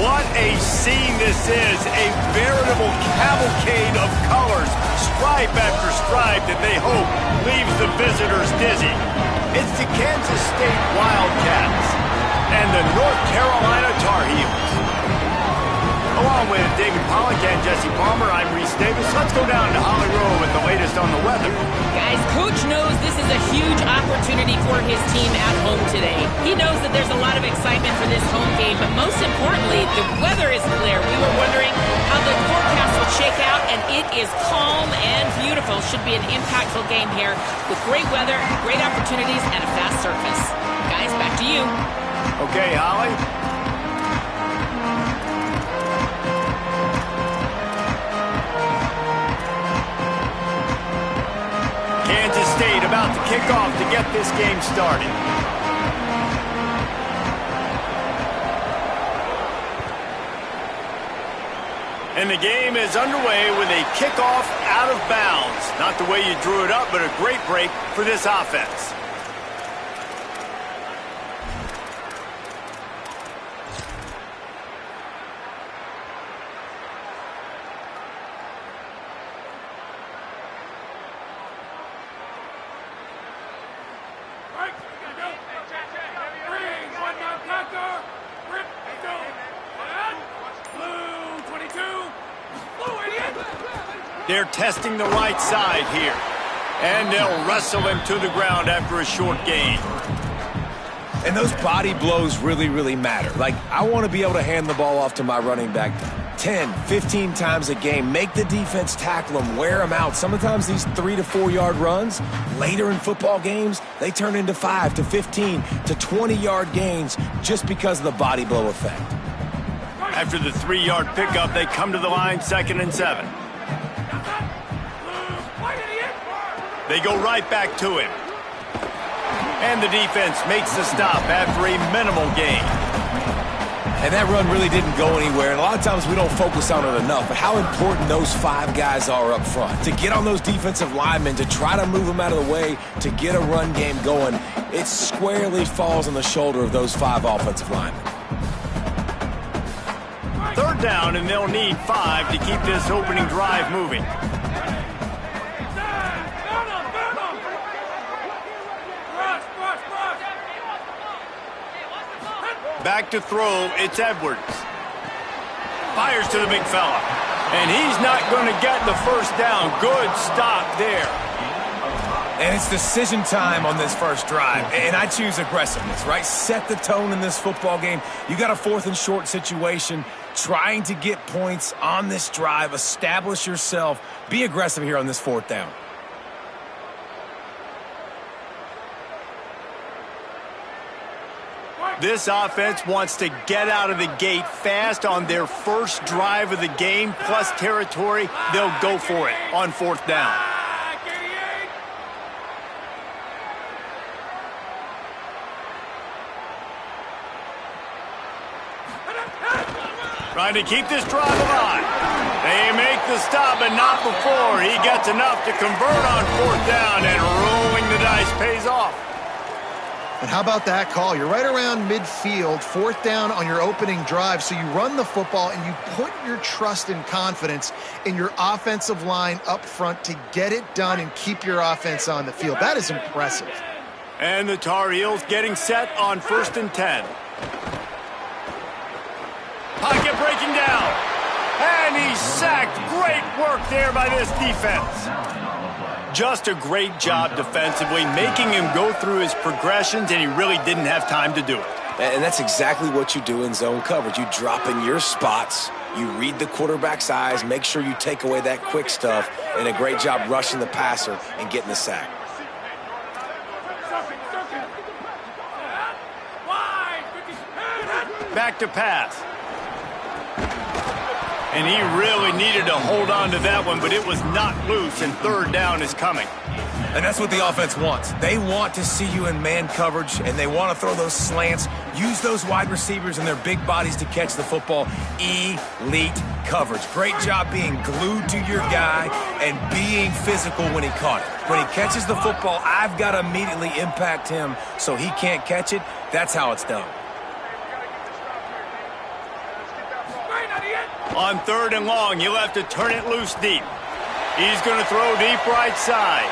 What a scene this is. A veritable cavalcade of colors, stripe after stripe that they hope leaves the visitors dizzy. It's the Kansas State Wildcats and the North Carolina Tar Heels. Along with David Pollack and Jesse Palmer, I'm Reese Davis. Let's go down to Holly Rowe with the latest on the weather. Guys, Coach knows this is a huge opportunity for his team at home today. He knows that there's a lot of excitement for this home game, but most importantly, the weather is clear. We were wondering how the forecast will shake out, and it is calm and beautiful. Should be an impactful game here with great weather, great opportunities, and a fast surface. Guys, back to you. Okay, Holly. Kansas State about to kick off to get this game started. And the game is underway with a kickoff out of bounds. Not the way you drew it up, but a great break for this offense. They're testing the right side here. And they'll wrestle him to the ground after a short gain. And those body blows really, really matter. Like, I want to be able to hand the ball off to my running back 10, 15 times a game. Make the defense tackle them, wear them out. Sometimes these 3 to 4 yard runs, later in football games, they turn into 5 to 15 to 20 yard gains just because of the body blow effect. After the 3 yard pickup, they come to the line 2nd and 7. They go right back to him. And the defense makes the stop after a minimal gain. And that run really didn't go anywhere. And a lot of times we don't focus on it enough. But how important those 5 guys are up front. To get on those defensive linemen, to try to move them out of the way, to get a run game going, it squarely falls on the shoulder of those 5 offensive linemen. 3rd down, and they'll need 5 to keep this opening drive moving. Back to throw, it's Edwards. Fires to the big fella. And he's not going to get the first down. Good stop there. And it's decision time on this first drive. And I choose aggressiveness, right? Set the tone in this football game. You got a 4th and short situation. Trying to get points on this drive. Establish yourself. Be aggressive here on this 4th down. This offense wants to get out of the gate fast on their first drive of the game, plus territory. They'll go for it on 4th down. Trying to keep this drive alive. They make the stop, but not before he gets enough to convert on 4th down, and rolling the dice pays off. And how about that call? You're right around midfield, 4th down on your opening drive, so you run the football and you put your trust and confidence in your offensive line up front to get it done and keep your offense on the field. That is impressive. And the Tar Heels getting set on 1st and 10. Pocket breaking down. And he's sacked. Great work there by this defense. Just a great job defensively, making him go through his progressions, and he really didn't have time to do it. And that's exactly what you do in zone coverage. You drop in your spots, you read the quarterback's eyes, make sure you take away that quick stuff, and a great job rushing the passer and getting the sack. Back to pass. And he really needed to hold on to that one, but it was not loose, and 3rd down is coming. And that's what the offense wants. They want to see you in man coverage, and they want to throw those slants, use those wide receivers and their big bodies to catch the football. Elite coverage. Great job being glued to your guy and being physical when he caught it. When he catches the football, I've got to immediately impact him so he can't catch it. That's how it's done. On 3rd and long, he'll have to turn it loose deep. He's going to throw deep right side.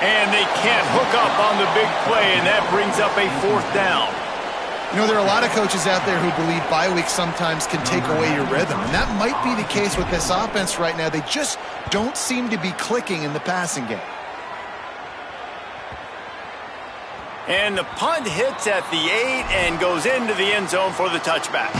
And they can't hook up on the big play, and that brings up a 4th down. You know, there are a lot of coaches out there who believe bye weeks sometimes can take away your rhythm, and that might be the case with this offense right now. They just don't seem to be clicking in the passing game. And the punt hits at the 8 and goes into the end zone for the touchback.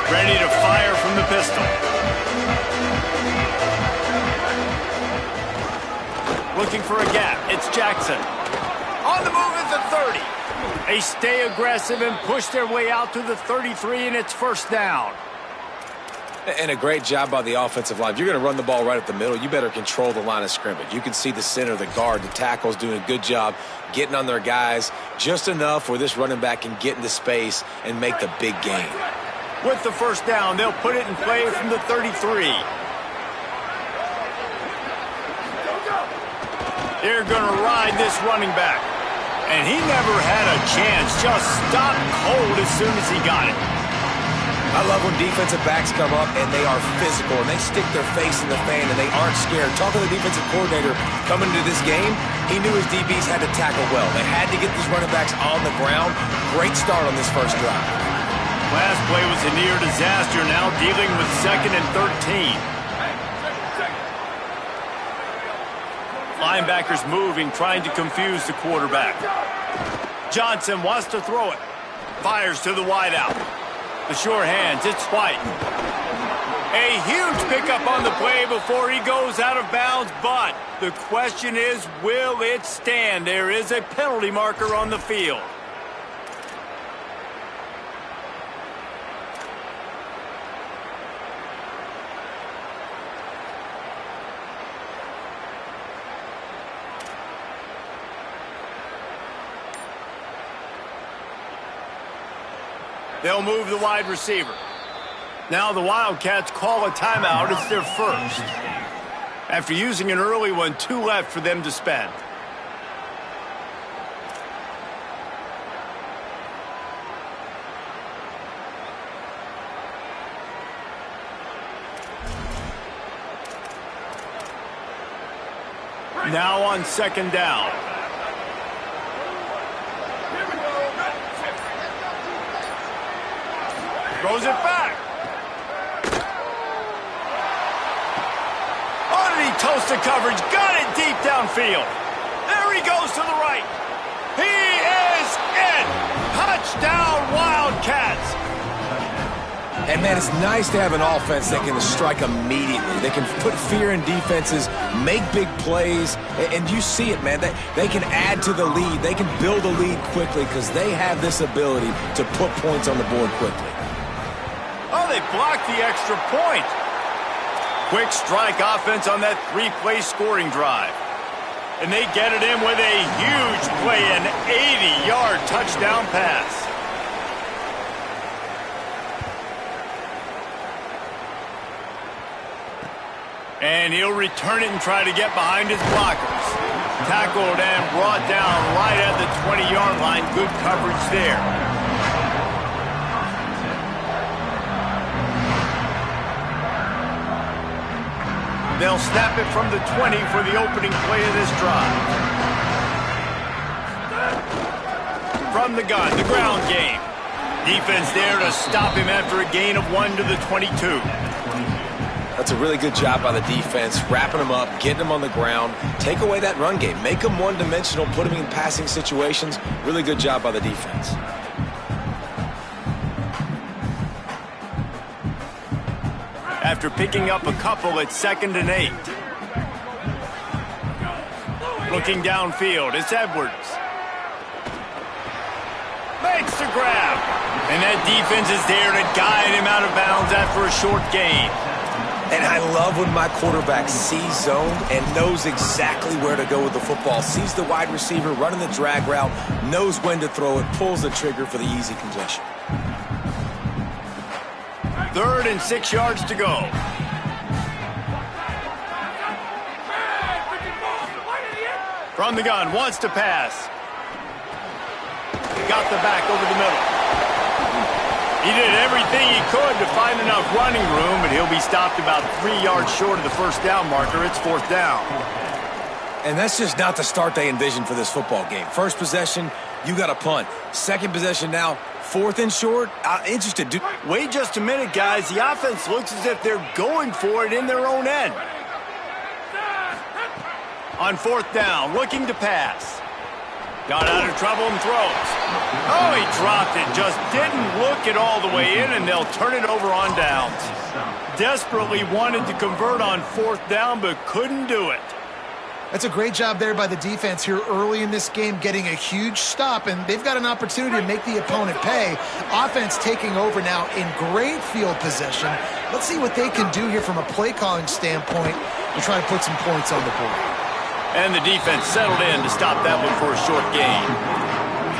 Ready to fire from the pistol. Looking for a gap. It's Jackson. On the move at the 30. They stay aggressive and push their way out to the 33, and it's 1st down. And a great job by the offensive line. If you're going to run the ball right up the middle, you better control the line of scrimmage. You can see the center, the guard, the tackles doing a good job getting on their guys just enough where this running back can get into space and make the big gain. With the 1st down, they'll put it in play from the 33. They're going to ride this running back. And he never had a chance. Just stopped cold as soon as he got it. I love when defensive backs come up and they are physical and they stick their face in the fan and they aren't scared. Talking to the defensive coordinator coming into this game, he knew his DBs had to tackle well. They had to get these running backs on the ground. Great start on this 1st drive. Last play was a near disaster, now dealing with 2nd and 13. Linebackers moving, trying to confuse the quarterback. Johnson wants to throw it. Fires to the wideout. The sure hands, it's White. A huge pickup on the play before he goes out of bounds, but the question is, will it stand? There is a penalty marker on the field. They'll move the wide receiver. Now the Wildcats call a timeout. It's their 1st. After using an early one, 2 left for them to spend. Now on 2nd down. Throws it back. Oh, did he toast the coverage? Got it deep downfield. There he goes to the right. He is in. Touchdown, Wildcats. And, man, it's nice to have an offense that can strike immediately. They can put fear in defenses, make big plays, and you see it, man. They can add to the lead. They can build a lead quickly because they have this ability to put points on the board quickly. Oh, they blocked the extra point. Quick strike offense on that 3-play scoring drive. And they get it in with a huge play, an 80-yard touchdown pass. And he'll return it and try to get behind his blockers. Tackled and brought down right at the 20-yard line. Good coverage there. They'll snap it from the 20 for the opening play of this drive. From the gun, the ground game. Defense there to stop him after a gain of 1 to the 22. That's a really good job by the defense, wrapping them up, getting them on the ground, take away that run game, make them one-dimensional, put them in passing situations. Really good job by the defense. After picking up a couple, it's 2nd and 8. Looking downfield, it's Edwards. Makes the grab. And that defense is there to guide him out of bounds after a short gain. And I love when my quarterback sees zone and knows exactly where to go with the football. Sees the wide receiver running the drag route, knows when to throw it, pulls the trigger for the easy completion. 3rd and 6 yards to go. From the gun, wants to pass. Got the back over the middle. He did everything he could to find enough running room, but he'll be stopped about 3 yards short of the first down marker. It's 4th down. And that's just not the start they envisioned for this football game. First possession, you got a punt. Second possession now, 4th and short. Interested. Wait just a minute, guys. The offense looks as if they're going for it in their own end. On 4th down, looking to pass. Got out of trouble and throws. Oh, he dropped it. Just didn't look it all the way in, and they'll turn it over on downs. Desperately wanted to convert on 4th down, but couldn't do it. That's a great job there by the defense here early in this game, getting a huge stop, and they've got an opportunity to make the opponent pay. Offense taking over now in great field position. Let's see what they can do here from a play-calling standpoint to try to put some points on the board. And the defense settled in to stop that one for a short gain.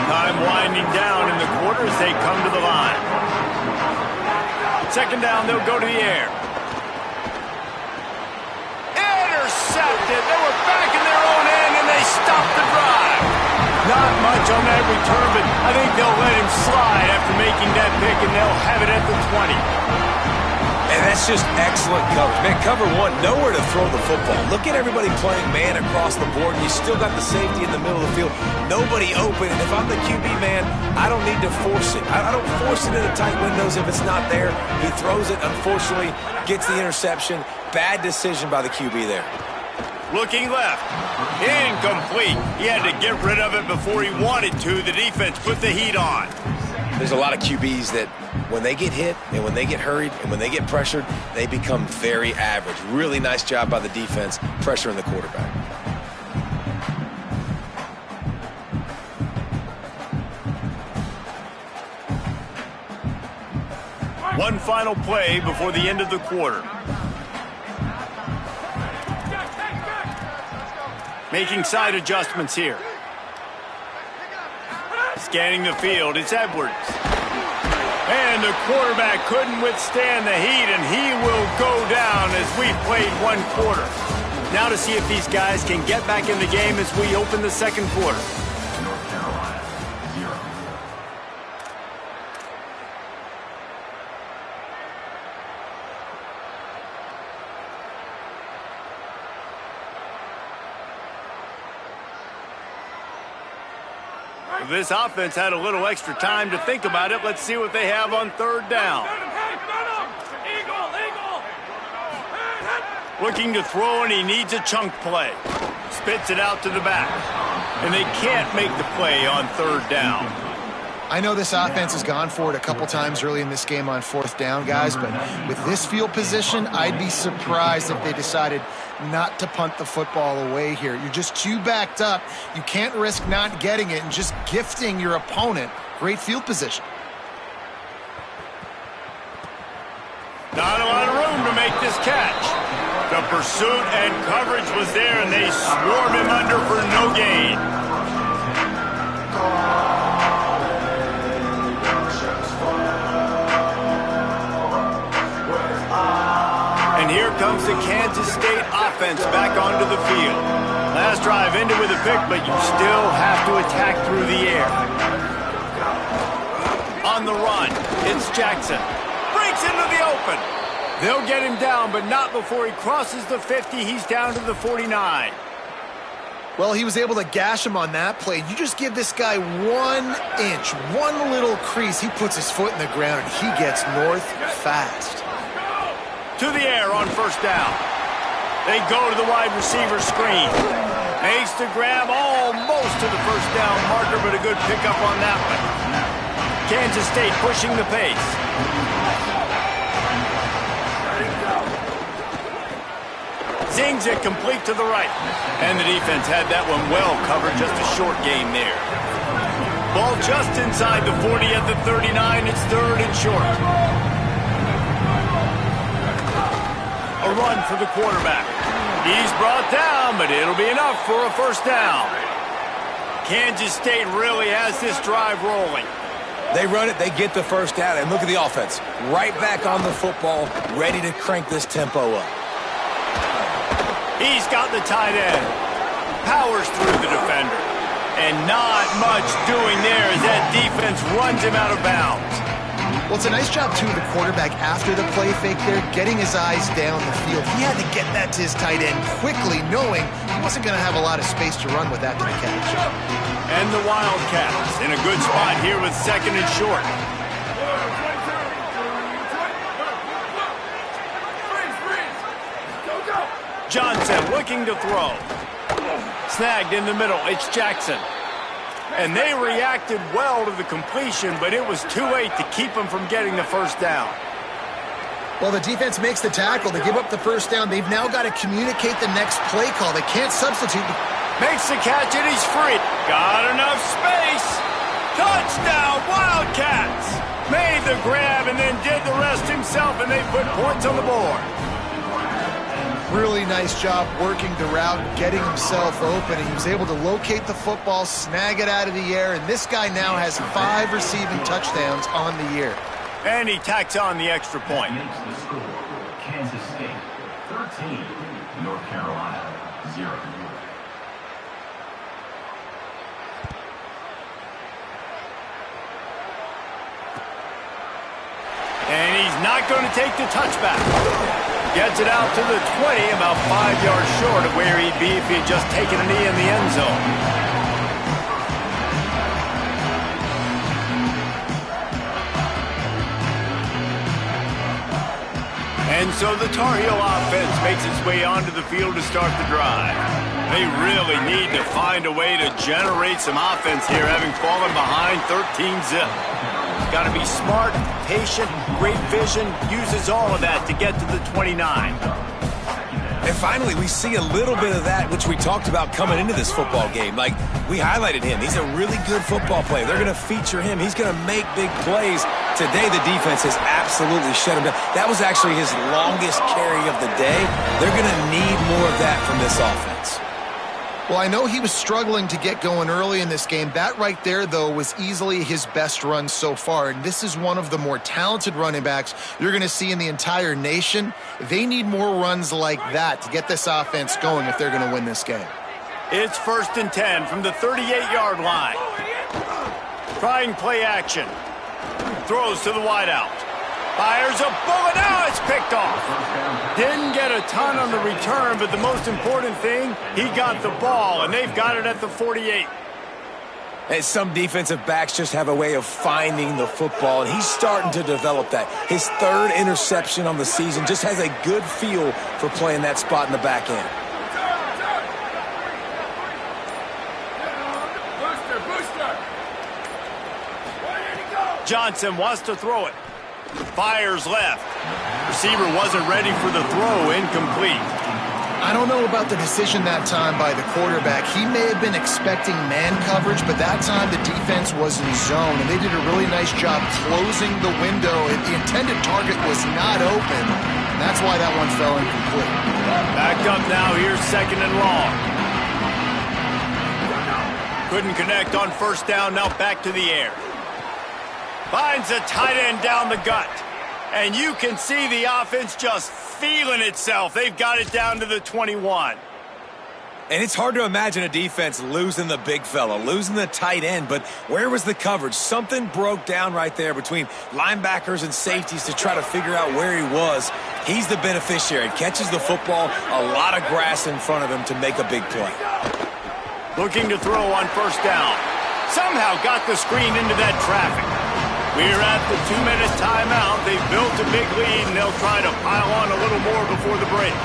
Time winding down in the quarter as they come to the line. 2nd down, they'll go to the air. Intercepted. They were back in their own end, and they stopped the drive. Not much on that return, but I think they'll let him slide after making that pick, and they'll have it at the 20. And that's just excellent coverage. Man, cover one, nowhere to throw the football. Look at everybody playing man across the board, and you still got the safety in the middle of the field. Nobody open, and if I'm the QB, man, I don't need to force it. I don't force it into tight windows if it's not there. He throws it, unfortunately, gets the interception. Bad decision by the QB there. Looking left. Incomplete. He had to get rid of it before he wanted to. The defense put the heat on. There's a lot of QBs that when they get hit and when they get hurried and when they get pressured, they become very average. Really nice job by the defense pressuring the quarterback. One final play before the end of the quarter. Making side adjustments here. Scanning the field, it's Edwards. And the quarterback couldn't withstand the heat, and he will go down as we've played 1 quarter. Now to see if these guys can get back in the game as we open the 2nd quarter. This offense had a little extra time to think about it. Let's see what they have on 3rd down. Looking to throw, and he needs a chunk play. Spits it out to the back. And they can't make the play on 3rd down. I know this offense has gone for it a couple times early in this game on 4th down, guys, but with this field position, I'd be surprised if they decided not to punt the football away here. You're just too backed up. You can't risk not getting it and just gifting your opponent great field position. Not a lot of room to make this catch. The pursuit and coverage was there, and they swarm him under for no gain. And here comes the Kansas State offense back onto the field. Last drive ended with a pick, but you still have to attack through the air. On the run, it's Jackson. Breaks into the open. They'll get him down, but not before he crosses the 50. He's down to the 49. Well, he was able to gash him on that play. You just give this guy 1 inch, one little crease. He puts his foot in the ground, and he gets north fast. To the air on 1st down. They go to the wide receiver screen. Makes the grab almost to the 1st down marker, but a good pickup on that one. Kansas State pushing the pace. Zings it complete to the right. And the defense had that one well covered, just a short gain there. Ball just inside the 40 at the 39. It's 3rd and short. A run for the quarterback. He's brought down, but it'll be enough for a 1st down. Kansas State really has this drive rolling. They run it, they get the first down, and look at the offense. Right back on the football, ready to crank this tempo up. He's got the tight end. Powers through the defender. And not much doing there as that defense runs him out of bounds. Well, it's a nice job, too, of the quarterback after the play fake there, getting his eyes down the field. He had to get that to his tight end quickly, knowing he wasn't going to have a lot of space to run with after the catch. And the Wildcats in a good spot here with 2nd and short. Johnson looking to throw. Snagged in the middle. It's Jackson. And they reacted well to the completion, but it was too late to keep them from getting the first down. Well, the defense makes the tackle. They give up the first down. They've now got to communicate the next play call. They can't substitute. Makes the catch, and he's free. Got enough space. Touchdown, Wildcats. Made the grab and then did the rest himself, and they put points on the board. Really nice job working the route, getting himself open. He was able to locate the football, snag it out of the air, and this guy now has 5 receiving touchdowns on the year. And he tacks on the extra point. The score, Kansas State 13, North Carolina 0. And he's not going to take the touchback. Gets it out to the 20, about 5 yards short of where he'd be if he had just taken a knee in the end zone. And so the Tar Heel offense makes its way onto the field to start the drive. They really need to find a way to generate some offense here, having fallen behind 13-zip. Got to be smart, patient, great vision, uses all of that to get to the 29. And finally, we see a little bit of that, which we talked about coming into this football game. Like, we highlighted him. He's a really good football player. They're going to feature him. He's going to make big plays. Today, the defense has absolutely shut him down. That was actually his longest carry of the day. They're going to need more of that from this offense. Well, I know he was struggling to get going early in this game. That right there, though, was easily his best run so far. And this is one of the more talented running backs you're going to see in the entire nation. They need more runs like that to get this offense going if they're going to win this game. It's 1st and 10 from the 38-yard line. Trying play action. Throws to the wideout. Fires a bullet. Now it's picked off. Didn't get a ton on the return, but the most important thing, he got the ball, and they've got it at the 48. And some defensive backs just have a way of finding the football, and he's starting to develop that. His 3rd interception on the season, just has a good feel for playing that spot in the back end. Johnson wants to throw it. Fires left. Receiver wasn't ready for the throw. Incomplete. I don't know about the decision that time by the quarterback. He may have been expecting man coverage, but that time the defense was in zone, and they did a really nice job closing the window. The intended target was not open, and that's why that one fell incomplete. Back up now. Here's 2nd and long. Couldn't connect on 1st down. Now back to the air. Finds a tight end down the gut. And you can see the offense just feeling itself. They've got it down to the 21. And it's hard to imagine a defense losing the big fella, losing the tight end, but where was the coverage? Something broke down right there between linebackers and safeties to try to figure out where he was. He's the beneficiary. Catches the football, a lot of grass in front of him to make a big play. Looking to throw on 1st down. Somehow got the screen into that traffic. We're at the 2-minute timeout. They've built a big lead, and they'll try to pile on a little more before the break.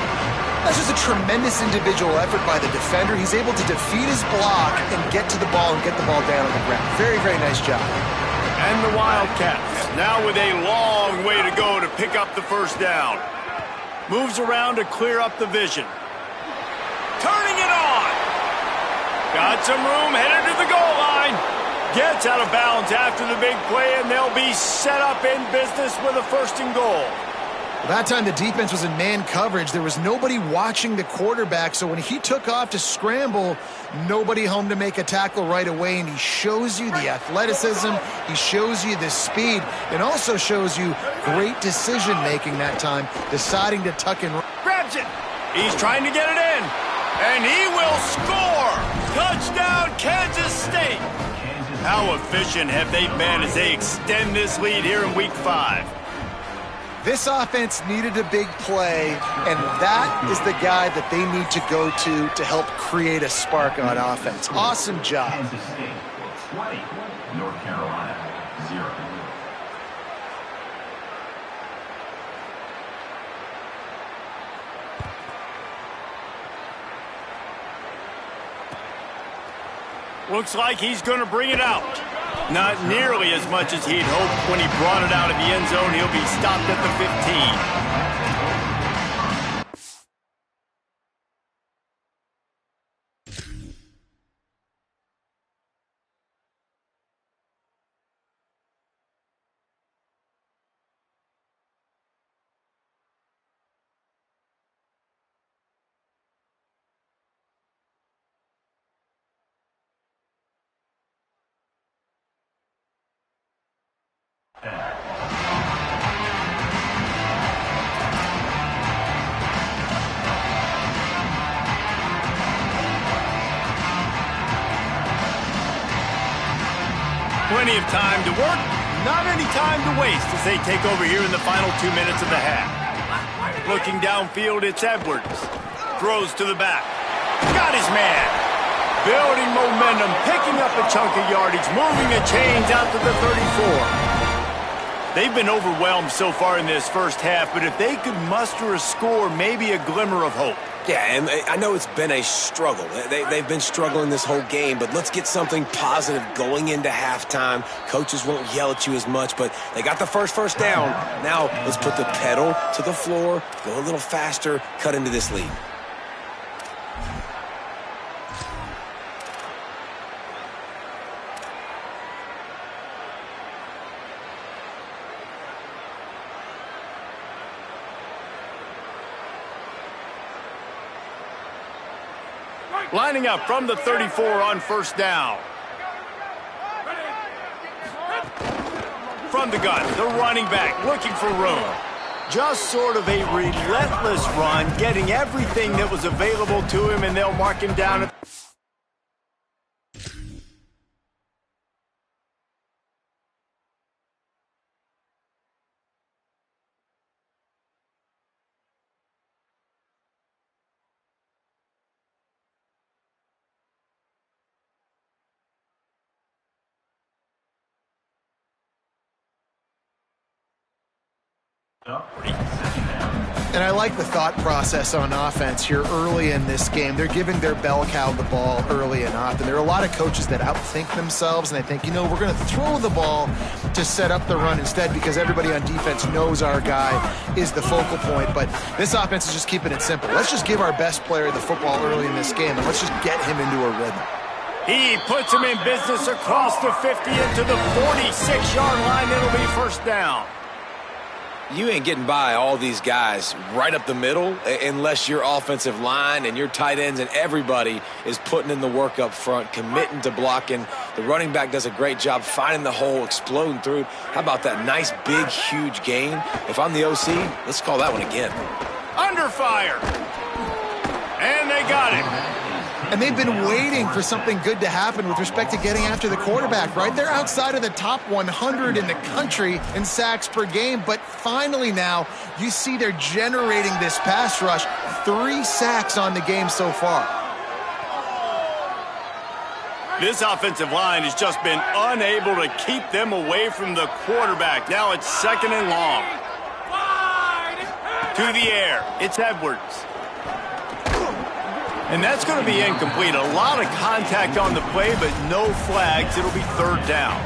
That's just a tremendous individual effort by the defender. He's able to defeat his block and get to the ball and get the ball down on the ground. Very, very nice job. And the Wildcats, now with a long way to go to pick up the 1st down. Moves around to clear up the vision. Turning it on. Got some room, headed to the goal line. Gets out of bounds after the big play, and they'll be set up in business with a 1st and goal. That time the defense was in man coverage. There was nobody watching the quarterback, so when he took off to scramble, nobody home to make a tackle right away, and he shows you the athleticism, he shows you the speed, and also shows you great decision-making that time, deciding to tuck and run. Grabs it. He's trying to get it in, and he will score. Touchdown, Kansas State. How efficient have they been as they extend this lead here in Week 5? This offense needed a big play, and that is the guy that they need to go to help create a spark on offense. Awesome job. Kansas State 20, North Carolina 0. Looks like he's going to bring it out. Not nearly as much as he'd hoped when he brought it out of the end zone. He'll be stopped at the 15. Plenty of time to work, not any time to waste as they take over here in the final 2 minutes of the half. Looking downfield, it's Edwards. Throws to the back. Got his man. Building momentum, picking up a chunk of yardage, moving the chains out to the 34. They've been overwhelmed so far in this first half, but if they could muster a score, maybe a glimmer of hope. Yeah, and I know it's been a struggle. They've been struggling this whole game, but let's get something positive going into halftime. Coaches won't yell at you as much, but they got the first down. Now let's put the pedal to the floor, go a little faster, cut into this lead. Lining up from the 34 on first down. From the gun, the running back looking for room. Just sort of a relentless run, getting everything that was available to him, and they'll mark him down at And I like the thought process on offense here early in this game. They're giving their bell cow the ball early and often. There are a lot of coaches that outthink themselves, and they think, we're going to throw the ball to set up the run instead because everybody on defense knows our guy is the focal point. But this offense is just keeping it simple. Let's just give our best player the football early in this game, and let's just get him into a rhythm. He puts him in business across the 50 into the 46-yard line. It'll be first down. You ain't getting by all these guys right up the middle unless your offensive line and your tight ends and everybody is putting in the work up front, committing to blocking. The running back does a great job finding the hole, exploding through. How about that nice, big, huge gain? If I'm the OC, let's call that one again. Under fire. And they got it. And they've been waiting for something good to happen with respect to getting after the quarterback, right? They're outside of the top 100 in the country in sacks per game, but finally now you see they're generating this pass rush. 3 sacks on the game so far. This offensive line has just been unable to keep them away from the quarterback. Now it's second and long. To the air, it's Edwards. And that's going to be incomplete. A lot of contact on the play, but no flags. It'll be third down.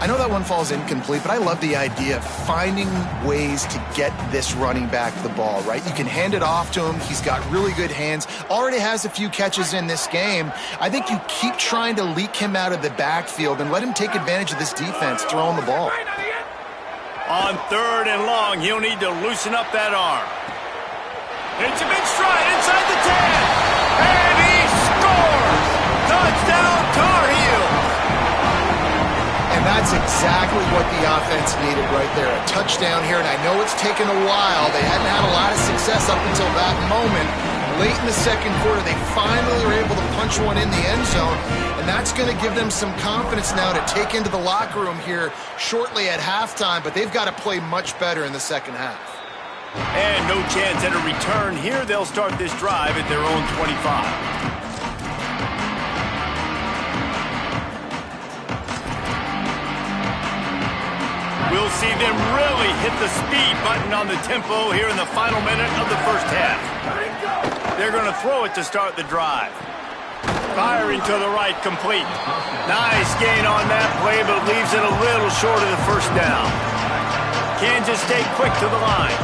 I know that one falls incomplete, but I love the idea of finding ways to get this running back the ball, right? You can hand it off to him. He's got really good hands. Already has a few catches in this game. I think you keep trying to leak him out of the backfield and let him take advantage of this defense throwing the ball. On 3rd and long, he'll need to loosen up that arm. It's a big stride inside the 10. And he scores! Touchdown, Tar Heels! And that's exactly what the offense needed right there. A touchdown here, and I know it's taken a while. They hadn't had a lot of success up until that moment. Late in the second quarter, they finally were able to punch one in the end zone, and that's going to give them some confidence now to take into the locker room here shortly at halftime, but they've got to play much better in the second half. And no chance at a return here. They'll start this drive at their own 25. We'll see them really hit the speed button on the tempo here in the final minute of the first half. They're going to throw it to start the drive. Firing to the right, complete. Nice gain on that play, but leaves it a little short of the first down. Kansas State quick to the line.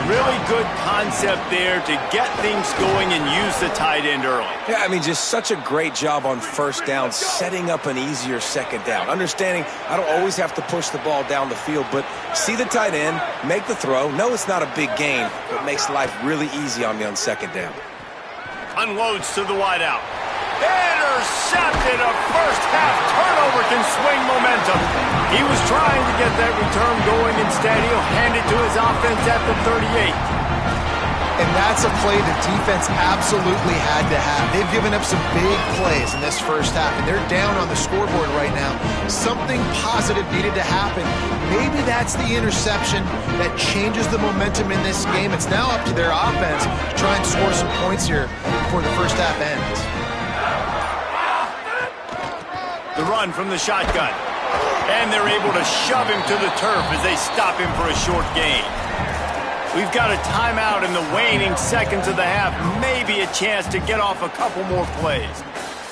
Really good concept there to get things going and use the tight end early. Yeah, I mean, just such a great job on first down, setting up an easier second down. Understanding I don't always have to push the ball down the field, but see the tight end, make the throw. No, it's not a big gain, but makes life really easy on me on second down. Unloads to the wideout. Intercepted. A first half turnover can swing momentum. He was trying to get that return going. Instead, he'll hand it to his offense at the 38. And that's a play the defense absolutely had to have. They've given up some big plays in this first half, and they're down on the scoreboard right now. Something positive needed to happen. Maybe that's the interception that changes the momentum in this game. It's now up to their offense to try and score some points here before the first half ends. The run from the shotgun. And they're able to shove him to the turf as they stop him for a short gain. We've got a timeout in the waning seconds of the half. Maybe a chance to get off a couple more plays.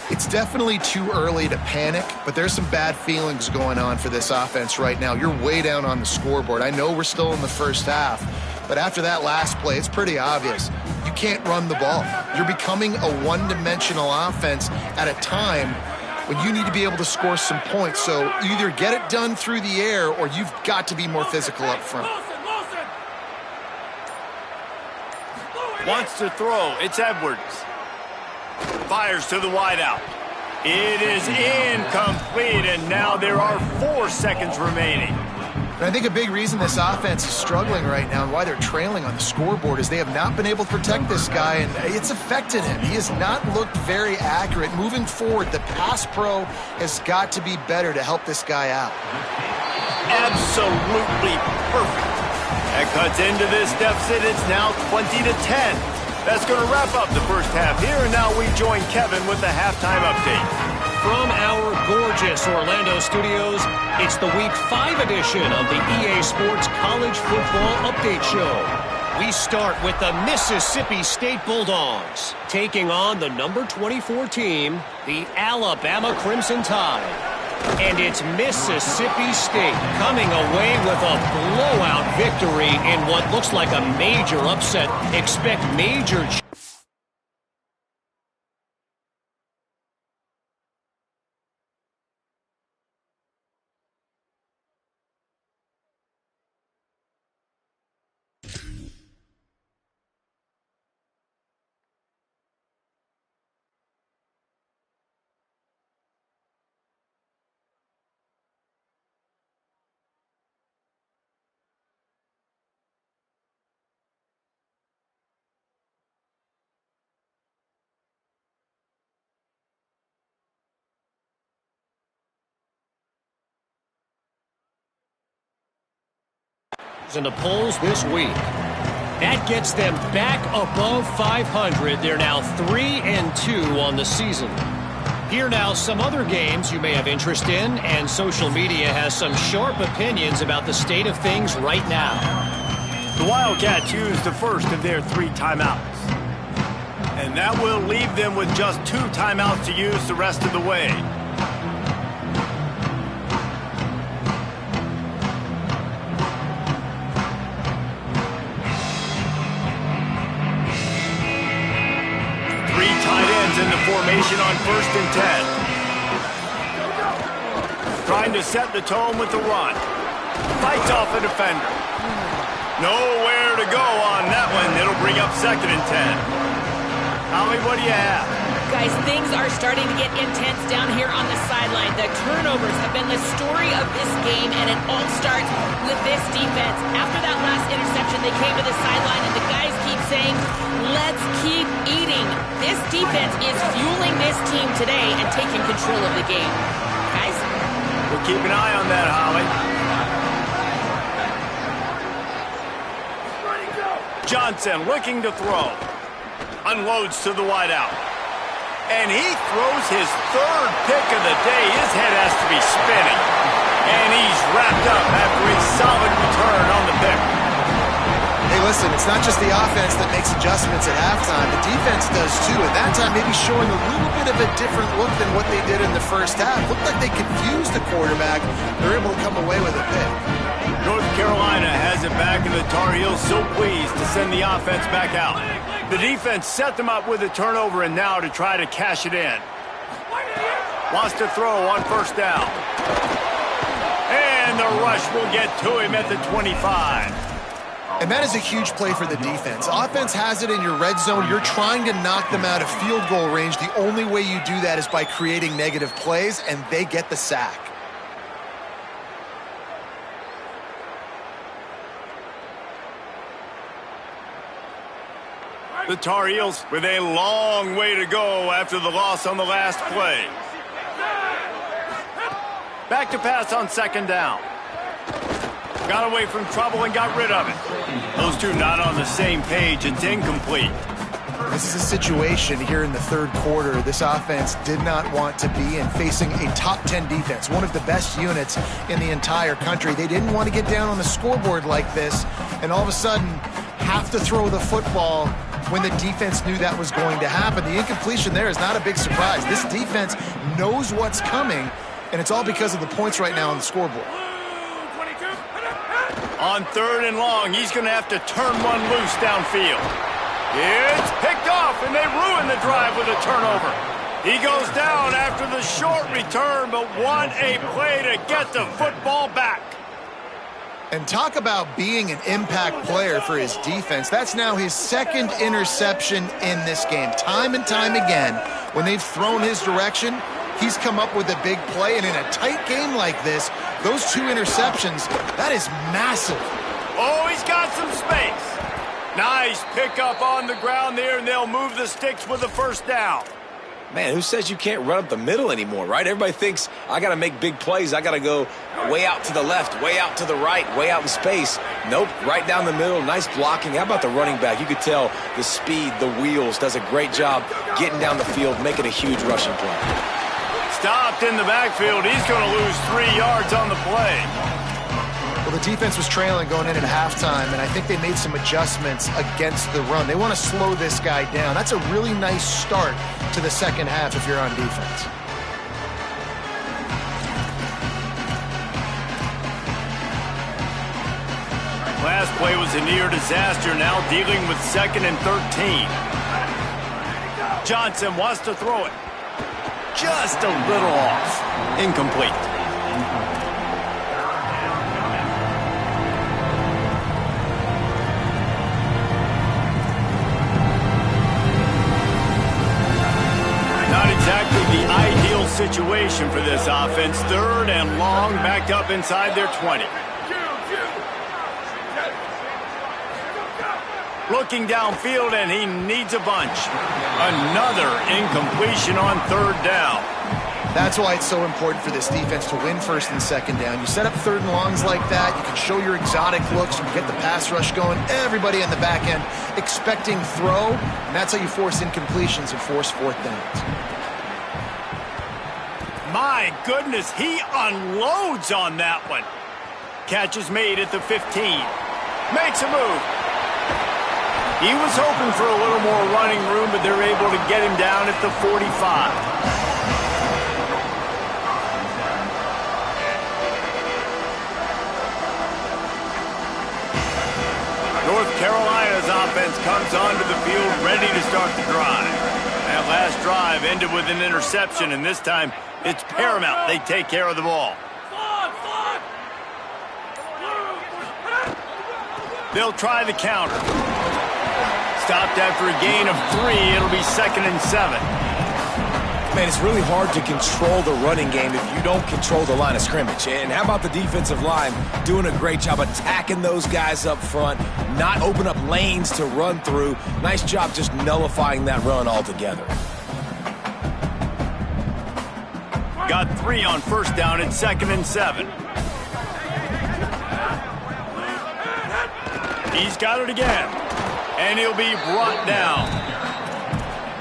It's definitely too early to panic, but there's some bad feelings going on for this offense right now. You're way down on the scoreboard. I know we're still in the first half, but after that last play, it's pretty obvious. You can't run the ball. You're becoming a one-dimensional offense at a time when you need to be able to score some points. So either get it done through the air or you've got to be more physical up front. Wants to throw. It's Edwards. Fires to the wideout. It is incomplete, and now there are 4 seconds remaining. And I think a big reason this offense is struggling right now and why they're trailing on the scoreboard is they have not been able to protect this guy, and it's affected him. He has not looked very accurate. Moving forward, the pass pro has got to be better to help this guy out. Absolutely perfect. That cuts into this deficit. It's now 20-10. That's going to wrap up the first half here, and now we join Kevin with the halftime update. From our gorgeous Orlando studios, it's the Week 5 edition of the EA Sports College Football Update Show. We start with the Mississippi State Bulldogs, taking on the number 24 team, the Alabama Crimson Tide. And it's Mississippi State coming away with a blowout victory in what looks like a major upset. Expect major in the polls this week. That gets them back above 500. They're now 3-2 on the season. Here now some other games you may have interest in, and social media has some sharp opinions about the state of things right now. The Wildcats use the first of their 3 timeouts. And that will leave them with just 2 timeouts to use the rest of the way. In the formation on 1st and 10. Trying to set the tone with the run. fights off a defender. Nowhere to go on that one. It'll bring up 2nd and 10. Howie, what do you have? Guys, things are starting to get intense down here on the sideline. The turnovers have been the story of this game, and it all starts with this defense. After that last interception, they came to the sideline, and the guys keep saying, let's keep eating. This defense is fueling this team today and taking control of the game. Guys? We'll keep an eye on that, Holly. Johnson looking to throw. Unloads to the wideout. And he throws his 3rd pick of the day. His head has to be spinning. And he's wrapped up after a solid return on the pick. Hey, listen, it's not just the offense that makes adjustments at halftime. The defense does too. At that time, maybe showing a little bit of a different look than what they did in the first half. Looked like they confused the quarterback. They're able to come away with a pick. North Carolina has it back, and the Tar Heels so pleased to send the offense back out. The defense set them up with a turnover, and now to try to cash it in. Wants to throw on 1st down. And the rush will get to him at the 25. And that is a huge play for the defense. Offense has it in your red zone. You're trying to knock them out of field goal range. The only way you do that is by creating negative plays, and they get the sack. The Tar Heels with a long way to go after the loss on the last play. Back to pass on 2nd down. Got away from trouble and got rid of it. Those two not on the same page. It's incomplete. This is a situation here in the 3rd quarter this offense did not want to be in, facing a top 10 defense, one of the best units in the entire country. They didn't want to get down on the scoreboard like this and all of a sudden have to throw the football when the defense knew that was going to happen. The incompletion there is not a big surprise. This defense knows what's coming, and it's all because of the points right now on the scoreboard. On 3rd and long, he's going to have to turn one loose downfield. It's picked off, and they ruin the drive with a turnover. He goes down after the short return, but what a play to get the football back. And talk about being an impact player for his defense. That's now his 2nd interception in this game. Time and time again, when they've thrown his direction, he's come up with a big play. And in a tight game like this, those 2 interceptions, that is massive. Oh, he's got some space. Nice pickup on the ground there, and they'll move the sticks with the 1st down. Man, who says you can't run up the middle anymore, right? Everybody thinks I got to make big plays. I got to go way out to the left, way out to the right, way out in space. Nope, right down the middle. Nice blocking. How about the running back? You could tell the speed, the wheels, does a great job getting down the field, making a huge rushing play. Stopped in the backfield. He's going to lose 3 yards on the play. Well, the defense was trailing going in at halftime, and I think they made some adjustments against the run. They want to slow this guy down. That's a really nice start to the 2nd half if you're on defense. Last play was a near disaster, now dealing with 2nd and 13. Johnson wants to throw it. Just a little off. Incomplete. Not exactly the ideal situation for this offense. 3rd and long, backed up inside their 20. Looking downfield, and he needs a bunch. Another incompletion on 3rd down. That's why it's so important for this defense to win 1st and 2nd down. You set up 3rd and longs like that, you can show your exotic looks, you can get the pass rush going, everybody in the back end expecting throw, and that's how you force incompletions and force 4th downs. My goodness, he unloads on that one. Catch is made at the 15. Makes a move. He was hoping for a little more running room, but they're able to get him down at the 45. North Carolina's offense comes onto the field ready to start the drive. That last drive ended with an interception, and this time it's paramount they take care of the ball. They'll try the counter. Stopped after a gain of 3. It'll be 2nd and 7. Man, it's really hard to control the running game if you don't control the line of scrimmage. And how about the defensive line doing a great job attacking those guys up front, not open up lanes to run through. Nice job just nullifying that run altogether. Got 3 on 1st down at 2nd and 7. He's got it again. And he'll be brought down.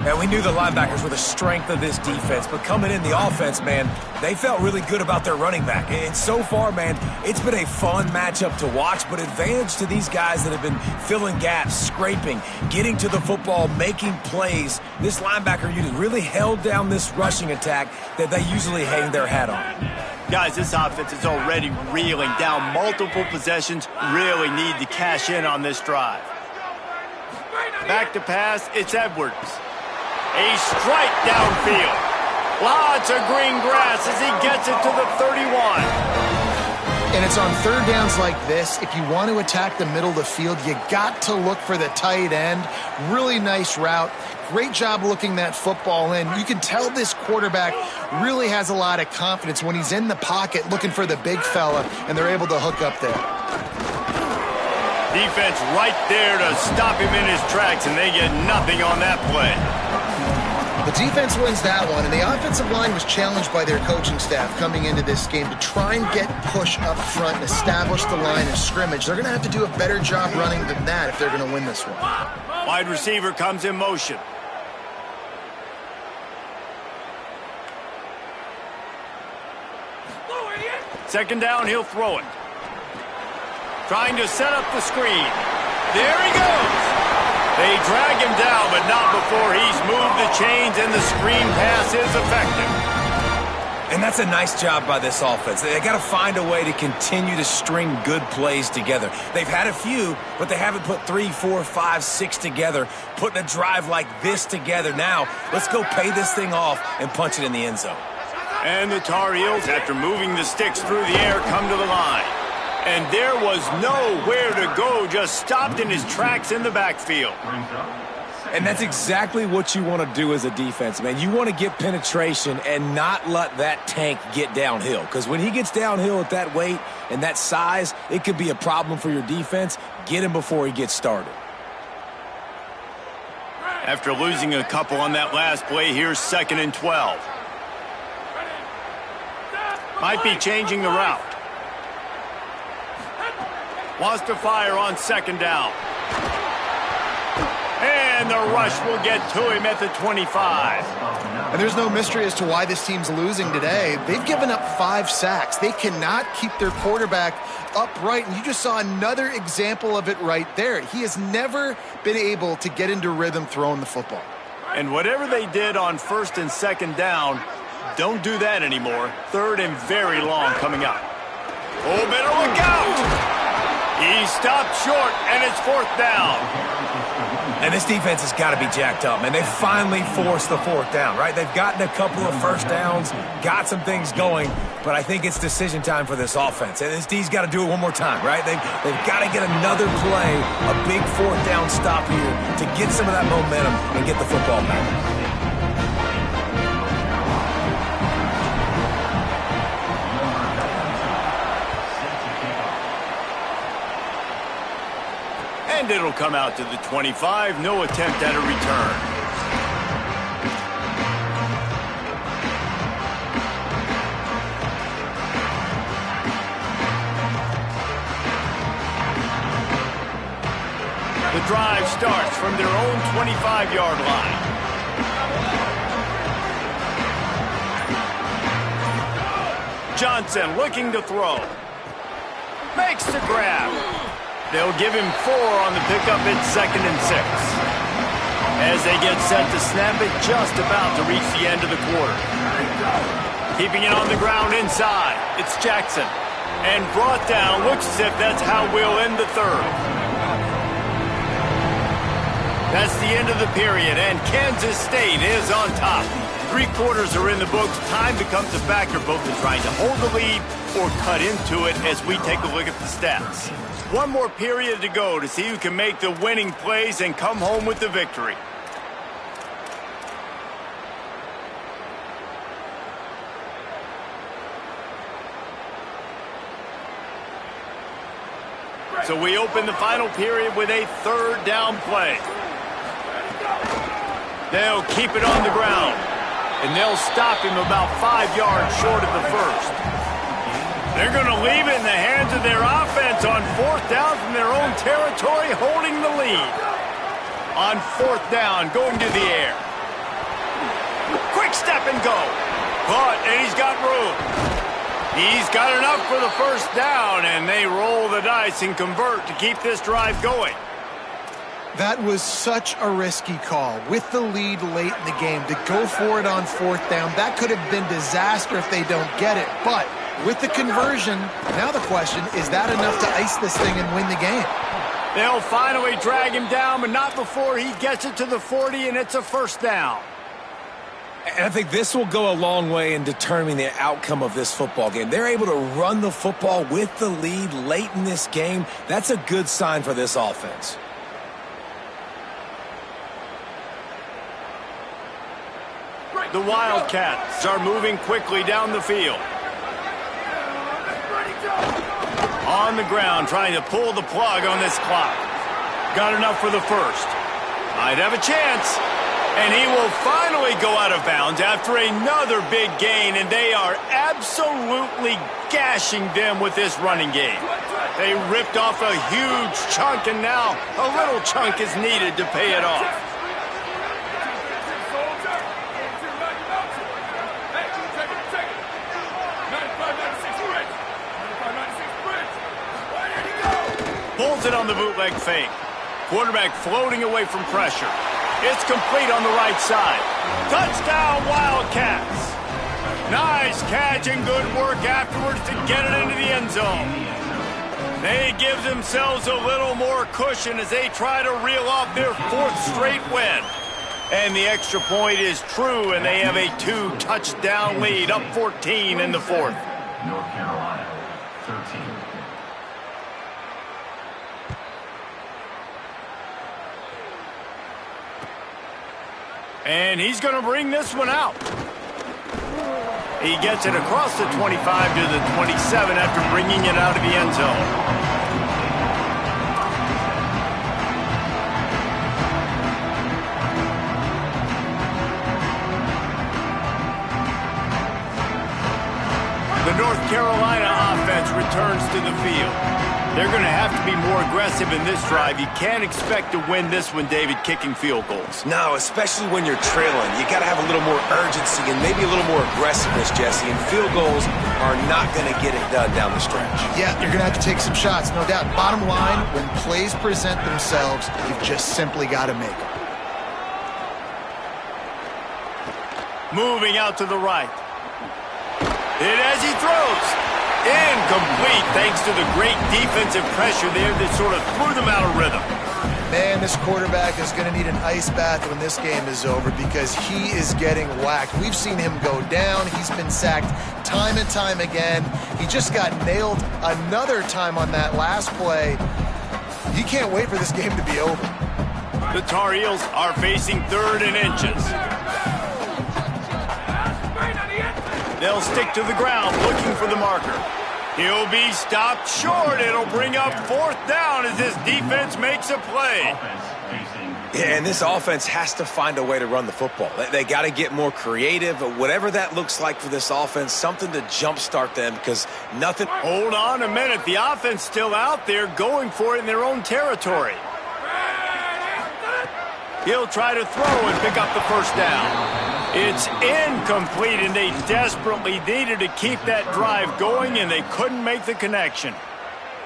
Man, we knew the linebackers were the strength of this defense, but coming in the offense, man, they felt really good about their running back. And so far, man, it's been a fun matchup to watch, but advantage to these guys that have been filling gaps, scraping, getting to the football, making plays. This linebacker unit really held down this rushing attack that they usually hang their hat on. Guys, this offense is already reeling down multiple possessions. Really need to cash in on this drive. Back to pass, it's Edwards. A strike downfield. Lots of green grass as he gets it to the 31. And it's on 3rd downs like this. If you want to attack the middle of the field, you got to look for the tight end. Really nice route. Great job looking that football in. You can tell this quarterback really has a lot of confidence when he's in the pocket looking for the big fella, and they're able to hook up there. Defense right there to stop him in his tracks, and they get nothing on that play. The defense wins that one, and the offensive line was challenged by their coaching staff coming into this game to try and get push up front and establish the line of scrimmage. They're going to have to do a better job running than that if they're going to win this one. Wide receiver comes in motion. Second down, he'll throw it. Trying to set up the screen. There he goes. They drag him down, but not before he's moved the chains, and the screen pass is effective. And that's a nice job by this offense. They got to find a way to continue to string good plays together. They've had a few, but they haven't put 3, 4, 5, 6 together, putting a drive like this together. Now, let's go pay this thing off and punch it in the end zone. And the Tar Heels, after moving the sticks through the air, come to the line. And there was nowhere to go, just stopped in his tracks in the backfield. And that's exactly what you want to do as a defense, man. You want to get penetration and not let that tank get downhill. Because when he gets downhill at that weight and that size, it could be a problem for your defense. Get him before he gets started. After losing a couple on that last play, here's 2nd and 12. Might be changing the route. Wants to fire on 2nd down. And the rush will get to him at the 25. And there's no mystery as to why this team's losing today. They've given up 5 sacks. They cannot keep their quarterback upright, and you just saw another example of it right there. He has never been able to get into rhythm throwing the football. And whatever they did on 1st and 2nd down, don't do that anymore. 3rd and very long coming up. Oh, better look out! He stopped short, and it's 4th down. And this defense has got to be jacked up, man. They finally forced the 4th down, right? They've gotten a couple of 1st downs, got some things going, but I think it's decision time for this offense. And this D's got to do it one more time, right? They've got to get another play, a big 4th down stop here to get some of that momentum and get the football back. And it'll come out to the 25. No attempt at a return. The drive starts from their own 25-yard line. Johnson looking to throw. Makes the grab. They'll give him 4 on the pickup at 2nd and 6. As they get set to snap it, just about to reach the end of the quarter. Keeping it on the ground inside, it's Jackson. And brought down, looks as if that's how we'll end the 3rd. That's the end of the period, and Kansas State is on top. 3 quarters are in the books. Time becomes a factor both in trying to hold the lead or cut into it as we take a look at the stats. One more period to go to see who can make the winning plays and come home with the victory. So we open the final period with a 3rd down play. They'll keep it on the ground, and they'll stop him about 5 yards short of the first. They're going to leave it in the hands of their offense on 4th down from their own territory, holding the lead. On 4th down, going to the air. Quick step and go. Caught, and he's got room. He's got enough for the 1st down, and they roll the dice and convert to keep this drive going. That was such a risky call. With the lead late in the game, to go for it on 4th down, that could have been disaster if they don't get it. But with the conversion, now the question, is that enough to ice this thing and win the game? They'll finally drag him down, but not before he gets it to the 40, and it's a 1st down. And I think this will go a long way in determining the outcome of this football game. They're able to run the football with the lead late in this game. That's a good sign for this offense. The Wildcats are moving quickly down the field. On the ground, trying to pull the plug on this clock. Got enough for the 1st. Might have a chance. And he will finally go out of bounds after another big gain, and they are absolutely gashing them with this running game. They ripped off a huge chunk, and now a little chunk is needed to pay it off. Pulls it on the bootleg fake. Quarterback floating away from pressure. It's complete on the right side. Touchdown, Wildcats. Nice catch and good work afterwards to get it into the end zone. They give themselves a little more cushion as they try to reel off their 4th straight win. And the extra point is true, and they have a 2-touchdown lead, up 14 in the 4th. North Carolina, 13. And he's going to bring this one out. He gets it across the 25 to the 27 after bringing it out of the end zone. The North Carolina offense returns to the field. They're going to have to be more aggressive in this drive. You can't expect to win this one, David, kicking field goals. No, especially when you're trailing. You got to have a little more urgency and maybe a little more aggressiveness, Jesse. And field goals are not going to get it done down the stretch. Yeah, You're going to have to take some shots, no doubt. Bottom line, when plays present themselves, you've just simply got to make them. Moving out to the right. Hit as he throws. Incomplete, thanks to the great defensive pressure there that sort of threw them out of rhythm. Man, this quarterback is going to need an ice bath when this game is over because he is getting whacked. We've seen him go down. He's been sacked time and time again. He just got nailed another time on that last play. He can't wait for this game to be over. The Tar Heels are facing 3rd and inches. They'll stick to the ground looking for the marker. He'll be stopped short. It'll bring up 4th down as this defense makes a play. Yeah, and this offense has to find a way to run the football. They got to get more creative, whatever that looks like for this offense, something to jumpstart them because nothing. Hold on a minute. The offense still out there going for it in their own territory. He'll try to throw and pick up the 1st down. It's incomplete, and they desperately needed to keep that drive going, and they couldn't make the connection.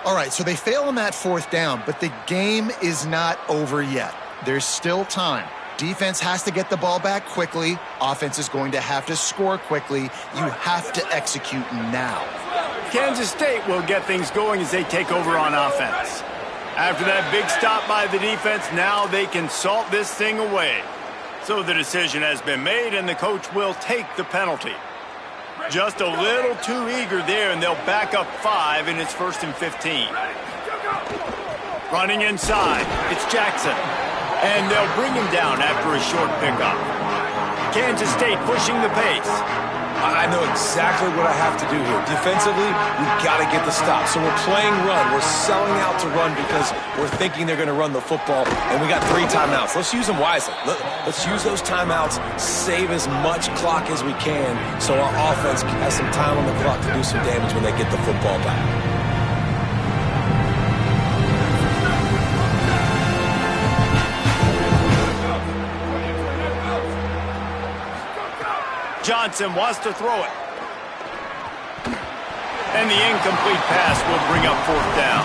All right, so they fail on that 4th down, but the game is not over yet. There's still time. Defense has to get the ball back quickly. Offense is going to have to score quickly. You have to execute now. Kansas State will get things going as they take over on offense. After that big stop by the defense, now they can salt this thing away. So the decision has been made, and the coach will take the penalty. Just a little too eager there, and they'll back up 5, and it's 1st and 15. Running inside, it's Jackson. And they'll bring him down after a short pickup. Kansas State pushing the pace. I know exactly what I have to do here. Defensively, we've got to get the stop. So we're playing run. We're selling out to run because we're thinking they're going to run the football, and we got 3 timeouts. Let's use them wisely. Let's use those timeouts, save as much clock as we can so our offense has some time on the clock to do some damage when they get the football back. Johnson wants to throw it. And the incomplete pass will bring up 4th down.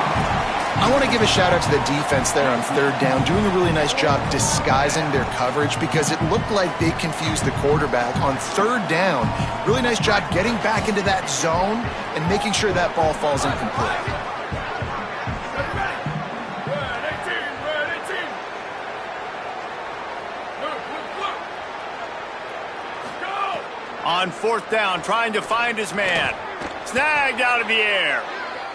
I want to give a shout out to the defense there on 3rd down, doing a really nice job disguising their coverage because it looked like they confused the quarterback on 3rd down. Really nice job getting back into that zone and making sure that ball falls incomplete. On 4th down, trying to find his man. Snagged out of the air.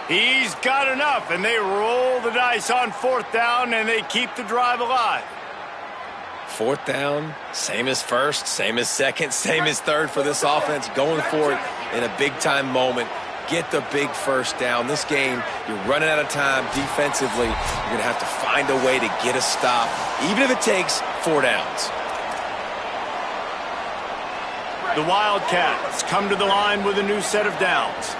He's got enough, and they roll the dice on 4th down, and they keep the drive alive. 4th down, same as 1st, same as 2nd, same as 3rd for this offense. Going for it in a big-time moment. Get the big 1st down. This game, you're running out of time defensively. You're going to have to find a way to get a stop, even if it takes 4 downs. The Wildcats come to the line with a new set of downs.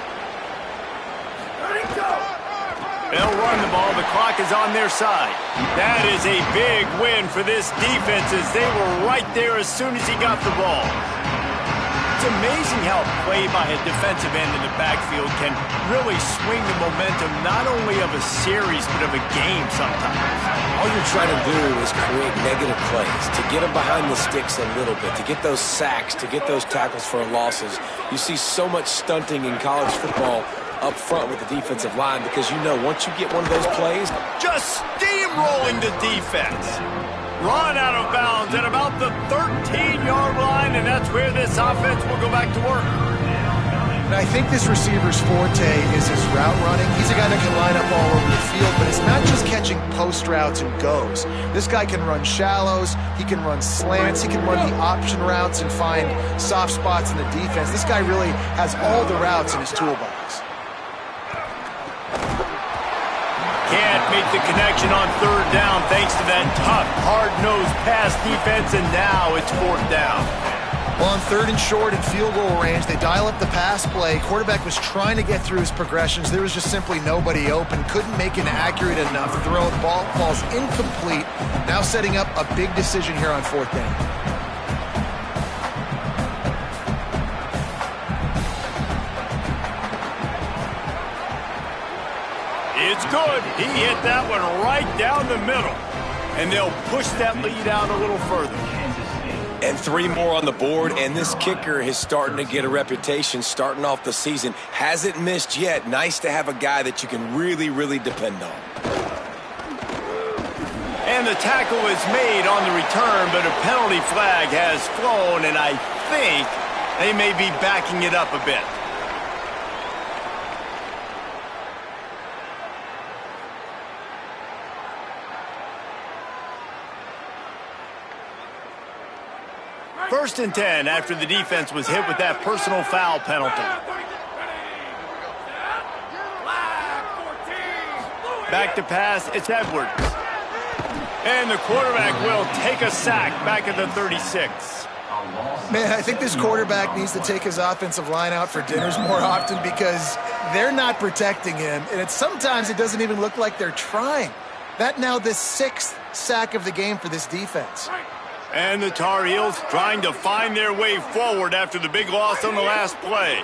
They'll run the ball. The clock is on their side. That is a big win for this defense as they were right there as soon as he got the ball. It's amazing how play by a defensive end in the backfield can really swing the momentum not only of a series but of a game sometimes. All you're trying to do is create negative plays, to get them behind the sticks a little bit, to get those sacks, to get those tackles for losses. You see so much stunting in college football up front with the defensive line because you know once you get one of those plays, just steamrolling the defense. Run out of bounds at about the 13-yard line, and that's where this offense will go back to work. And I think this receiver's forte is his route running. He's a guy that can line up all over the field, but it's not just catching post routes and goes. This guy can run shallows, he can run slants, he can run the option routes and find soft spots in the defense. This guy really has all the routes in his toolbox. Can't make the connection on 3rd down thanks to that tough, hard-nosed pass defense, and now it's 4th down. Well, on 3rd and short and field goal range, they dial up the pass play. Quarterback was trying to get through his progressions. There was just simply nobody open. Couldn't make an accurate enough throw. The ball falls incomplete. Now setting up a big decision here on 4th down. It's good. He hit that one right down the middle. And they'll push that lead out a little further. And 3 more on the board, and this kicker is starting to get a reputation starting off the season. Hasn't missed yet. Nice to have a guy that you can really, really depend on. And the tackle is made on the return, but a penalty flag has flown, and I think they may be backing it up a bit. First and 10 after the defense was hit with that personal foul penalty. Back to pass, it's Edwards. And the quarterback will take a sack back at the 36. Man, I think this quarterback needs to take his offensive line out for dinners more often because they're not protecting him. And sometimes it doesn't even look like they're trying. That now the 6th sack of the game for this defense. And the Tar Heels trying to find their way forward after the big loss on the last play.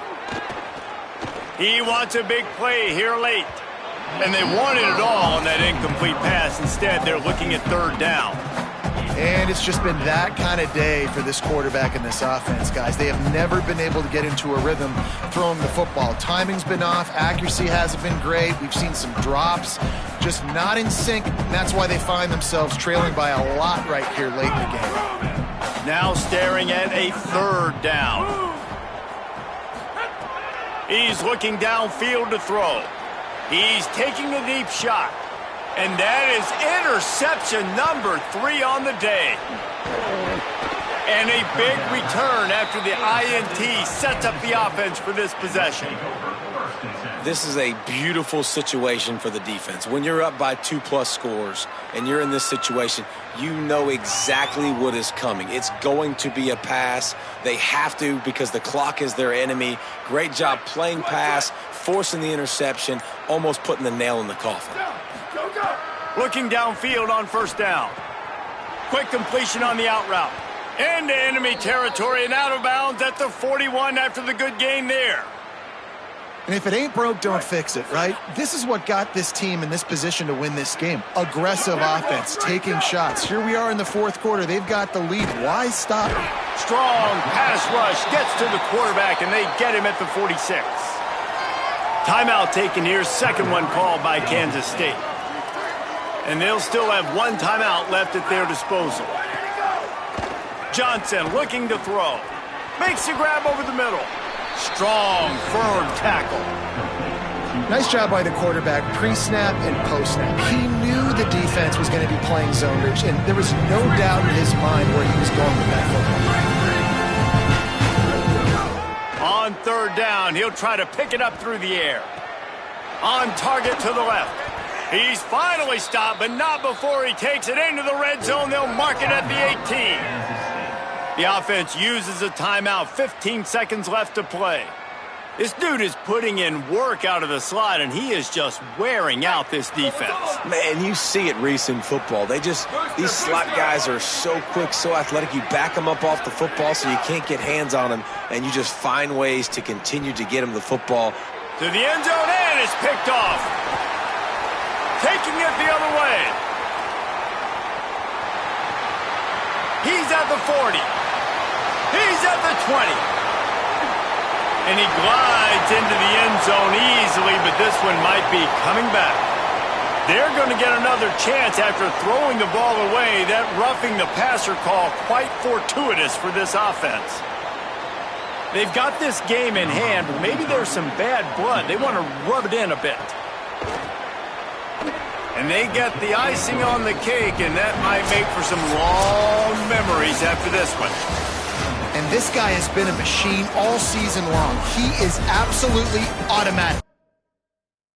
He wants a big play here late. And they wanted it all on that incomplete pass. Instead, they're looking at 3rd down. And it's just been that kind of day for this quarterback and this offense, guys. They have never been able to get into a rhythm throwing the football. Timing's been off. Accuracy hasn't been great. We've seen some drops. Just not in sync. And that's why they find themselves trailing by a lot right here late in the game. Now staring at a 3rd down. He's looking downfield to throw. He's taking the deep shot. And that is interception number 3 on the day. And a big return after the INT sets up the offense for this possession. This is a beautiful situation for the defense. When you're up by 2+ scores and you're in this situation, you know exactly what is coming. It's going to be a pass. They have to because the clock is their enemy. Great job playing pass, forcing the interception, almost putting the nail in the coffin. Looking downfield on 1st down. Quick completion on the out route. Into enemy territory and out of bounds at the 41 after the good gain there. And if it ain't broke, don't fix it, right? This is what got this team in this position to win this game. Aggressive offense, taking shots. Here we are in the 4th quarter. They've got the lead. Why stop? Strong pass rush gets to the quarterback, and they get him at the 46. Timeout taken here. 2nd one called by Kansas State. And they'll still have 1 timeout left at their disposal. Johnson looking to throw. Makes the grab over the middle. Strong, firm tackle. Nice job by the quarterback, pre-snap and post-snap. He knew the defense was going to be playing zone reach, and there was no doubt in his mind where he was going with that football. On 3rd down, he'll try to pick it up through the air. On target to the left. He's finally stopped, but not before he takes it into the red zone. They'll mark it at the 18. The offense uses a timeout. 15 seconds left to play. This dude is putting in work out of the slot, and he is just wearing out this defense. Man, you see it, Reese, in football. These slot guys are so quick, so athletic. You back them up off the football so you can't get hands on them, and you just find ways to continue to get them the football. To the end zone, and it's picked off. Taking it the other way. He's at the 40. He's at the 20. And he glides into the end zone easily, but this one might be coming back. They're going to get another chance after throwing the ball away. That roughing the passer call quite fortuitous for this offense. They've got this game in hand, but maybe there's some bad blood. They want to rub it in a bit. And they get the icing on the cake, and that might make for some long memories after this one. And this guy has been a machine all season long. He is absolutely automatic.